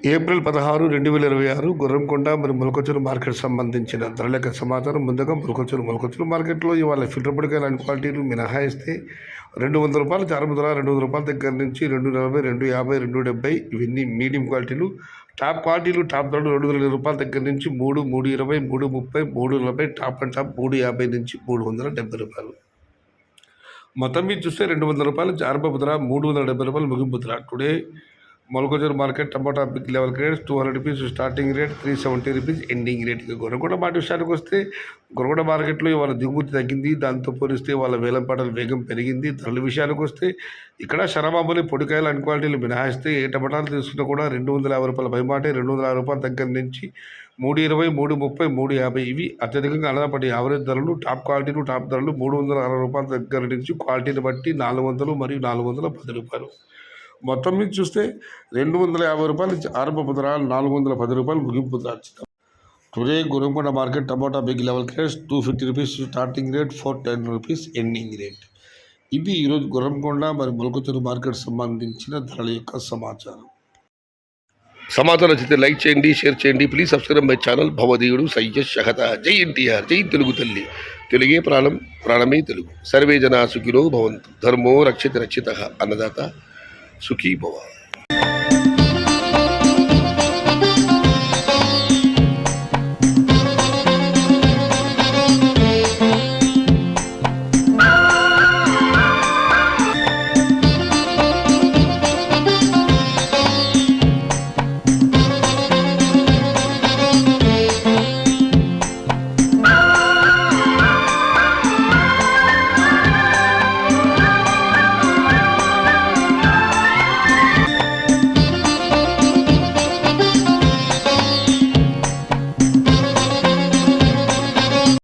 April 16, 2026 Gurramkonda మరియు మొలకొచ్చురు market సంబంధించిన ధరల సమాచారం. ముందుగా మొలకొచ్చురు మార్కెట్లో ఇవాళ ఫిల్టర్ పొడికాయలు అన్ని క్వాలిటీలు మినహాయిస్తే ₹200 చారుముద్ర, ₹200 దగ్గర నుంచి ₹240, ₹250, ₹270 ఇవన్నీ మీడియం క్వాలిటీలు. టాప్ క్వాలిటీలు టాప్ ధరలు ₹220 దగ్గర నుంచి $3, $320, $330, $340, టాప్ అండ్ టాప్ $350 నుంచి $370. మొత్తం మీద చూస్తే ₹200 చారుపప్పు ధర, ₹370 ముగింపు ధర. టుడే మొలకొచ్చురు market tomato big level grades ₹200 starting rate, ₹370 ending rate. Gorrekonda market విషయానికి వస్తే గొర్రెకొండ మార్కెట్లో ఇవాళ దిగుమతి తగ్గింది. దాంతో పోలిస్తే వాళ్ళ వేలంపాటల వేగం పెరిగింది. ధరల విషయానికి వస్తే ఇక్కడ శరమామూలి పొడికాయలు అన్ని క్వాలిటీలు మినహాయిస్తే ఏ టమాటాలు తీసుకున్నా కూడా ₹250 పైమాటే, ₹260 దగ్గర నుంచి $320, $330, $350 ఇవి అత్యధికంగా అన్నదప్పటి యావరేజ్ ధరలు. టాప్ క్వాలిటీలు టాప్ ధరలు ₹360 దగ్గర నుంచి క్వాలిటీని బట్టి $400 మరియు $410. మొత్తం మీద చూస్తే ₹250 ఆరంభపు ధర, ₹410 ముగింపు ధర. Today Gurramkonda market tomato big level grades ₹250 starting rate, ₹410 ending rate. ఇది ఈరోజు గుర్రంకొండ మరియు మొలకొచ్చురు మార్కెట్ సంబంధించిన ధరల యొక్క సమాచారం నచ్చితే లైక్ చేయండి, షేర్ చేయండి. Please subscribe my channel. భవదీయుడు సయ్యద్ షహత. జై ఎన్టీఆర్, జై తెలుగు తల్లి. తెలుగే ప్రాణం, ప్రాణమే తెలుగు. సర్వే జనా సుఖినో భవంతు. ధర్మో రక్షిత రక్షితః. అన్నదాత సుఖీ భవ.